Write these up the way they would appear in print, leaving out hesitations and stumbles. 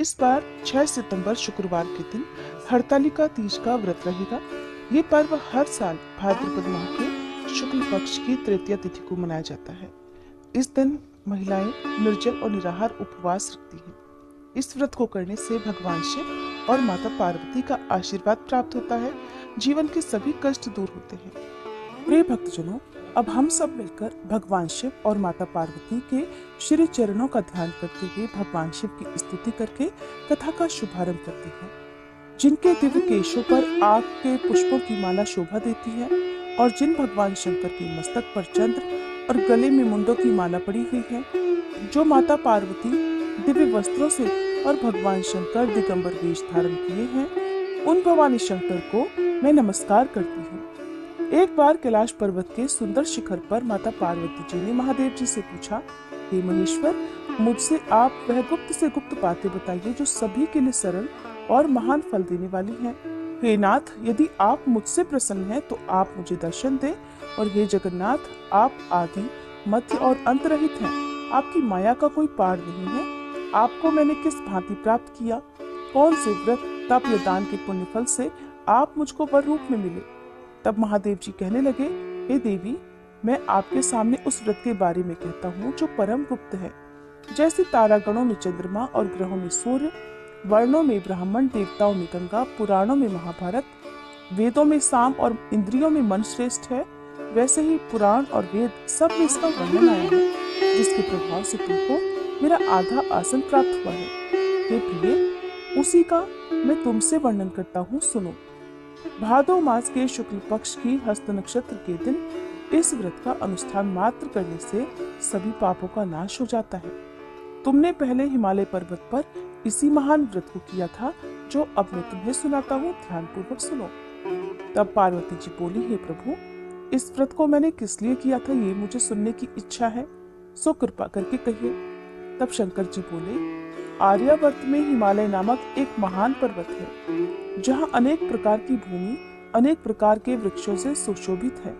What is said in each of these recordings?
इस बार 6 सितंबर शुक्रवार के दिन हरतालिका तीज का व्रत रहेगा। ये पर्व हर साल भाद्रपद माह के शुक्ल पक्ष की तृतीया तिथि को मनाया जाता है। इस दिन महिलाएं निर्जल और निराहार उपवास रखती हैं। इस व्रत को करने से भगवान शिव और माता पार्वती का आशीर्वाद प्राप्त होता है। जीवन के सभी कष्ट दूर होते हैं। प्रिय भक्तजनों, अब हम सब मिलकर भगवान शिव और माता पार्वती के श्री चरणों का ध्यान करते हुए भगवान शिव की स्तुति करके कथा का शुभारंभ करते हैं। जिनके दिव्य केशों पर आग के पुष्पों की माला शोभा देती है और जिन भगवान शंकर के मस्तक पर चंद्र और गले में मुंडों की माला पड़ी हुई है, जो माता पार्वती दिव्य वस्त्रों से और भगवान शंकर दिगंबर वेश धारण किए हैं, उन भवानी शंकर को मैं नमस्कार करती हूँ। एक बार कैलाश पर्वत के सुंदर शिखर पर माता पार्वती जी ने महादेव जी से पूछा, हे महेश्वर, मुझसे आप वह गुप्त से गुप्त बातें बताइए जो सभी के लिए सरल और महान फल देने वाली हैं। हे नाथ, यदि आप मुझसे प्रसन्न हैं तो आप मुझे दर्शन दें। और हे जगन्नाथ, आप आदि मध्य और अंत रहित हैं। आपकी माया का कोई पार नहीं है। आपको मैंने किस भांति प्राप्त किया? कौन से व्रत, तप या दान के पुण्य फल से आप मुझको वर रूप में मिले? तब महादेव जी कहने लगे, हे देवी, मैं आपके सामने उस व्रत के बारे में कहता हूँ जो परम गुप्त है। जैसे तारागणों में चंद्रमा और ग्रहों में सूर्य, वर्णों में ब्राह्मण, देवताओं में गंगा, पुराणों में महाभारत, वेदों में साम और इंद्रियों में मन श्रेष्ठ है, वैसे ही पुराण और वेद सब में इसका वर्णन आया है, जिसके प्रभाव से तुमको मेरा आधा आसन प्राप्त हुआ है। हे प्रिय, उसी का मैं तुमसे वर्णन करता हूँ, सुनो। भादो मास के शुक्ल पक्ष की हस्त नक्षत्र के दिन इस व्रत का अनुष्ठान मात्र करने से सभी पापों का नाश हो जाता है। तुमने पहले हिमालय पर्वत पर इसी महान व्रत को किया था, जो अब मैं तुम्हें सुनाता हूँ, ध्यान पूर्वक सुनो। तब पार्वती जी बोली, हे प्रभु, इस व्रत को मैंने किस लिए किया था ये मुझे सुनने की इच्छा है, सो कृपा करके कहिए। तब शंकर जी बोले, आर्यावर्त में हिमालय नामक एक महान पर्वत है, जहाँ अनेक प्रकार की भूमि अनेक प्रकार के वृक्षों से सुशोभित है,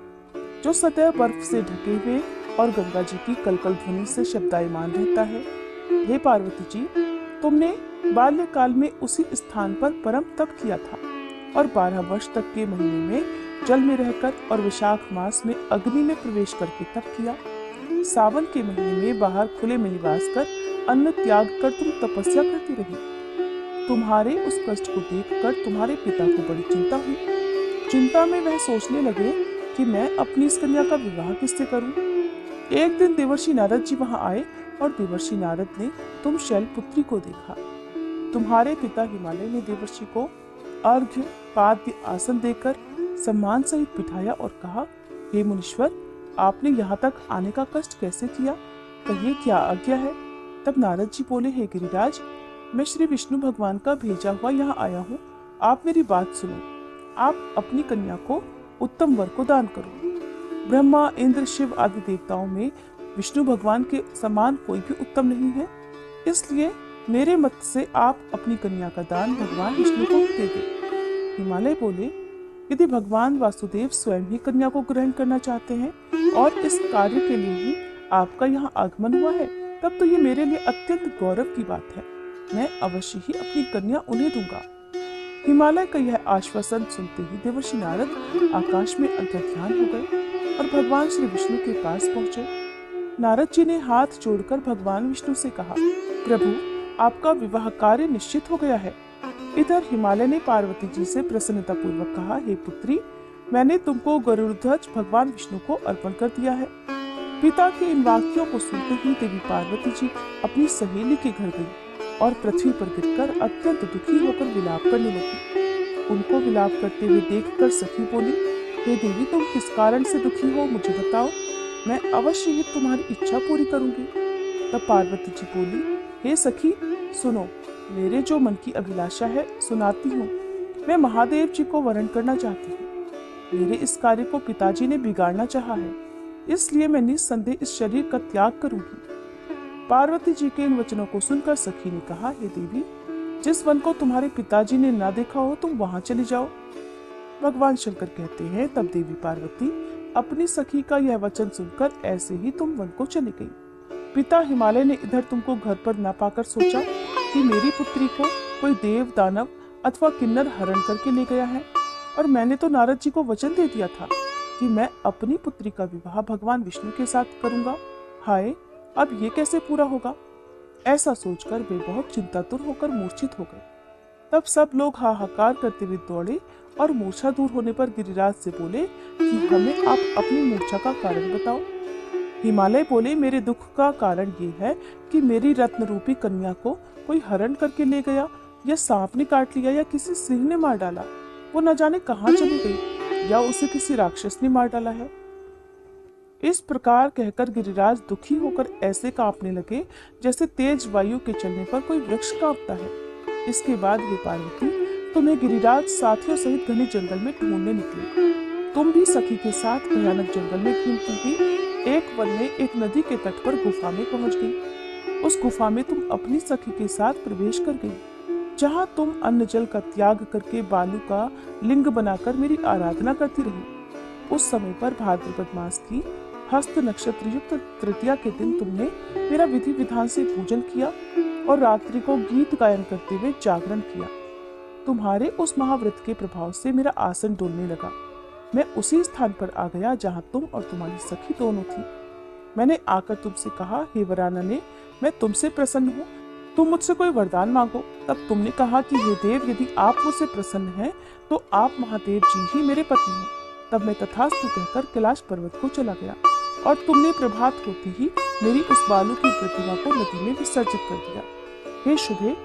जो सदैव बर्फ से ढके हुए और गंगा जी की कलकल ध्वनि से शब्दायमान रहता है। हे पार्वती जी, तुमने बाल्यकाल में उसी स्थान पर परम तप किया था और 12 वर्ष तक के महीने में जल में रहकर और वैशाख मास में अग्नि में प्रवेश करके तप किया। सावन के महीने में बाहर खुले में निवास कर अन्न त्याग कर तुम तपस्या करती रही। तुम्हारे उस कष्ट को देखकर तुम्हारे पिता को बड़ी चिंता हुई। चिंता में वह सोचने लगे कि मैं अपनी इस कन्या का विवाह किससे करूं। एक दिन देवर्षि नारद जी वहां आए और देवर्षि नारद ने तुम शैलपुत्री को देखा। तुम्हारे पिता हिमालय ने देवर्षि को अर्घ्य पाद्य आसन देकर सम्मान सहित बिठाया और कहा, हे मुनीश्वर, आपने यहाँ तक आने का कष्ट कैसे किया? कहिए, क्या आज्ञा है? तब नारद जी बोले, हे गिरिराज, मैं श्री विष्णु भगवान का भेजा हुआ यहाँ आया हूँ। आप मेरी बात सुनो। आप अपनी कन्या को उत्तम वर को दान करो। ब्रह्मा, इंद्र, शिव आदि देवताओं में विष्णु भगवान के समान कोई भी उत्तम नहीं है। इसलिए मेरे मत से आप अपनी कन्या का दान भगवान विष्णु को दे दे। हिमालय बोले, यदि भगवान वासुदेव स्वयं ही कन्या को ग्रहण करना चाहते हैं और इस कार्य के लिए ही आपका यहाँ आगमन हुआ है, तब तो ये मेरे लिए अत्यंत गौरव की बात है। मैं अवश्य ही अपनी कन्या उन्हें दूंगा। हिमालय का यह आश्वासन सुनते ही देवर्षि नारद आकाश में अंतर्ध्यान हो गए और भगवान श्री विष्णु के पास पहुंचे। नारद जी ने हाथ जोड़कर भगवान विष्णु से कहा, प्रभु, आपका विवाह कार्य निश्चित हो गया है। इधर हिमालय ने पार्वती जी से प्रसन्नता पूर्वक कहा, हे पुत्री, मैंने तुमको गरुड़ ध्वज भगवान विष्णु को अर्पण कर दिया है। पिता के इन वाक्यों को सुनते ही देवी पार्वती जी अपनी सहेली के घर गई और पृथ्वी पर गिरकर अत्यंत दुखी होकर विलाप करने लगी। उनको विलाप करते हुए देखकर सखी बोली, हे देवी, तुम किस कारण से दुखी हो, मुझे बताओ, मैं अवश्य ही तुम्हारी इच्छा पूरी करूंगी। तब पार्वती जी बोली, हे सखी, सुनो, मेरे जो मन की अभिलाषा है सुनाती हूँ। मैं महादेव जी को वरण करना चाहती हूँ। मेरे इस कार्य को पिताजी ने बिगाड़ना चाहा है, इसलिए मैं निस्संदेह इस शरीर का त्याग करूंगी। पार्वती जी के इन वचनों को सुनकर सखी ने कहा, हे देवी, जिस वन को तुम्हारे पिताजी ने ना देखा हो तुम वहां चली जाओ। भगवान शंकर कहते हैं, तब देवी पार्वती अपनी सखी का यह वचन सुनकर ऐसे ही तुम वन को चली गई। पिता हिमालय ने इधर तुमको घर पर न पाकर सोचा कि मेरी पुत्री को कोई देव, दानव अथवा किन्नर हरण करके ले गया है, और मैंने तो नारद जी को वचन दे दिया था कि मैं अपनी पुत्री का विवाह भगवान विष्णु के साथ करूंगा। हाय, अब ये कैसे पूरा होगा? ऐसा सोचकर वे बहुत चिंतातुर होकर मूर्छित हो गए। तब सब लोग हाहाकार करते हुए दौड़े और मूर्छा दूर होने पर गिरिराज से बोले कि हमें आप अपनी मूर्छा का कारण बताओ। हिमालय बोले, मेरे दुख का कारण ये है कि मेरी रत्न रूपी कन्या को कोई हरण करके ले गया, या सांप ने काट लिया, या किसी सिंह ने मार डाला। वो न जाने कहाँ चली गई, या उसे किसी राक्षस ने मार डाला है। इस प्रकार कहकर गिरिराज दुखी होकर ऐसे कांपने लगे जैसे तेज वायु के चलने पर कोई वृक्ष कांपता है। इसके बाद हे पार्वती, तुम्हें गिरिराज साथियों सहित घने जंगल में ढूंढने निकले। तुम भी सखी के साथ भयानक जंगल में घूमती हुई एक वन में एक नदी के तट पर गुफा में पहुंच गई। उस गुफा में तुम अपनी सखी के साथ प्रवेश कर गई, जहां तुम अन्न जल का त्याग करके बालू का लिंग बनाकर मेरी आराधना करती रही। उस समय पर भाद्रपद मास की हस्त नक्षत्र युक्त तृतीया के दिन तुमने मेरा विधि विधान से पूजन किया और रात्रि को गीत गायन करते हुए जागरण किया। तुम्हारे उस महाव्रत के प्रभाव से मेरा आसन डोलने लगा। मैं उसी स्थान पर आ गया जहां तुम और तुम्हारी सखी दोनों थी। मैंने आकर तुमसे कहा, हे वरानने, मैं तुमसे प्रसन्न हूँ, तुम मुझसे कोई वरदान मांगो। तब तुमने कहा कि हे देव, यदि आप मुझसे प्रसन्न हैं तो आप महादेव जी ही मेरे पति हैं। तब मैं तथास्तु कहकर कैलाश पर्वत को चला गया और तुमने प्रभात होते ही मेरी उस बालू की प्रतिमा को नदी में विसर्जित कर दिया। हे शुभे,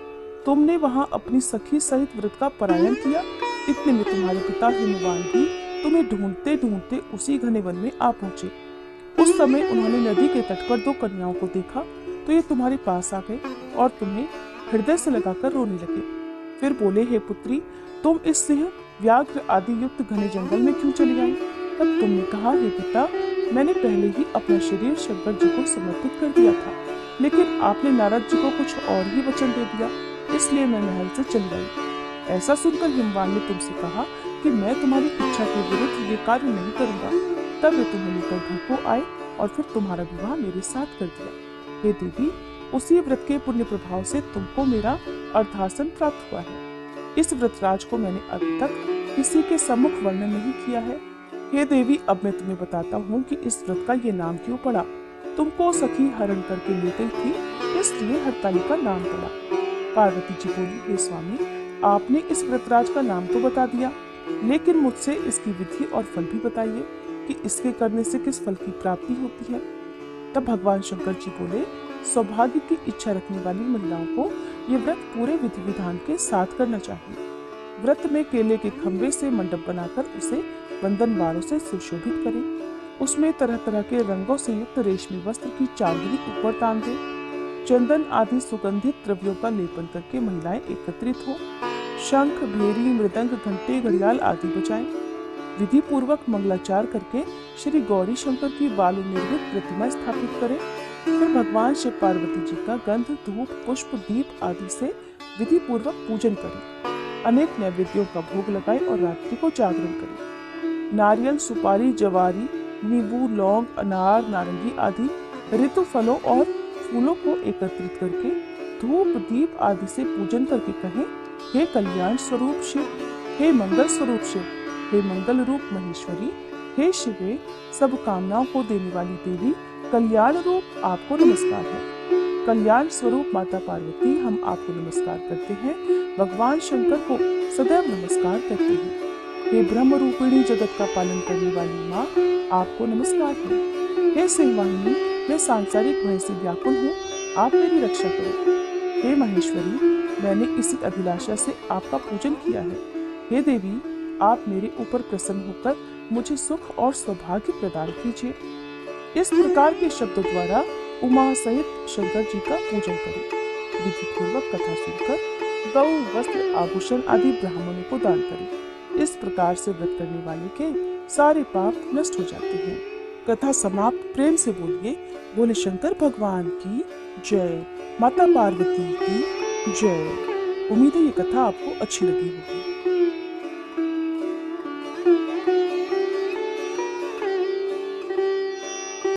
तुमने वहां अपनी सखी सहित व्रत का परायण किया। इतने में तुम्हारे पिता हिमवान भी तुम्हें ढूंढते ढूंढते उसी घने वन में आ पहुंचे। उस समय उन्होंने नदी के तट पर 2 कन्याओं को देखा तो ये तुम्हारे पास आ गए और तुम्हें हृदय से लगाकर रोने लगे। फिर बोले, हे पुत्री, तुम इस सिंह, व्याघ्र आदि युक्त घने जंगल में क्यों चली आई? तब तुमने कहा, हे पिता, मैंने पहले ही अपना शरीर शंकर जी को समर्पित कर दिया था, लेकिन आपने नारद जी को कुछ और ही वचन दे दिया, इसलिए मैं महल से चली आई। ऐसा सुनकर हिमवान ने तुमसे कहा कि मैं तुम्हारी इच्छा के विरुद्ध ये कार्य नहीं करूंगा। तब वे तुम्हें लेकर घर को आए और फिर तुम्हारा विवाह मेरे साथ कर दिया। हे देवी, उसी व्रत के पुण्य प्रभाव से तुमको मेरा अर्धासन प्राप्त हुआ है। इस व्रतराज को मैंने अभी तक किसी के सम्मुख वर्णन नहीं किया है। हे देवी, अब मैं तुम्हें बताता हूँ कि इस व्रत का ये नाम क्यों पड़ा। तुमको सखी हरण करके ले गई थी, इसलिए हरतालिका नाम पड़ा। पार्वती जी बोली, हे स्वामी, आपने इस व्रतराज का नाम तो बता दिया, लेकिन मुझसे इसकी विधि और फल भी बताइए कि इसके करने से किस फल की प्राप्ति होती है। तब भगवान शंकर जी बोले, सौभाग्य की इच्छा रखने वाली महिलाओं को ये व्रत पूरे विधि विधान के साथ करना चाहिए। व्रत में केले के खंभे से मंडप बनाकर उसे बंधन वारों से सुशोभित करें। उसमें तरह तरह के रंगों से युक्त रेशमी वस्त्र की चांदनी ऊपर तान दे। चंदन आदि सुगंधित द्रव्यों का लेपन करके महिलाएं एकत्रित हो। शंख, भेरी, मृदंग, घंटे, घड़ियाल आदि बजाएं। विधि पूर्वक मंगलाचार करके श्री गौरी शंकर की बालू निर्मित प्रतिमा स्थापित करें। फिर भगवान शिव पार्वती जी का गंध, धूप, पुष्प, दीप आदि से विधि पूर्वक पूजन करें। अनेक नैवेद्यों का भोग लगाएं और रात्रि को जागरण करें। नारियल, सुपारी, जवारी, नींबू, लौंग, अनार, नारंगी आदि ऋतु फलों और फूलों को एकत्रित करके धूप, दीप आदि से पूजन करके कहें, हे कल्याण स्वरूप शिव, हे मंगल स्वरूप शिव, हे मंगल रूप महेश्वरी, हे शिवे, सब कामनाओं को देने वाली देवी, कल्याण रूप आपको नमस्कार है। कल्याण स्वरूप माता पार्वती, हम आपको नमस्कार करते हैं। भगवान शंकर को सदैव नमस्कार करते हैं। हे ब्रह्म रूपिणी, जगत का पालन करने वाली माँ, आपको नमस्कार है। हे सिंहवाहिनी, मैं सांसारिक भय से व्याकुल हूँ, आप मेरी रक्षा करो। हे महेश्वरी, मैंने इसी अभिलाषा से आपका पूजन किया है। हे देवी, आप मेरे ऊपर प्रसन्न होकर मुझे सुख और सौभाग्य प्रदान कीजिए। इस प्रकार के शब्दों द्वारा उमा सहित शंकर जी का पूजन करें। विधि पूर्वक कथा सुनकर गौ, वस्त्र, आभूषण आदि ब्राह्मणों को दान करें। इस प्रकार से व्रत करने वाले के सारे पाप नष्ट हो जाते हैं। कथा समाप्त। प्रेम से बोलिए, बोले शंकर भगवान की जय, माता पार्वती की जय। उम्मीद है ये कथा आपको अच्छी लगी होगी।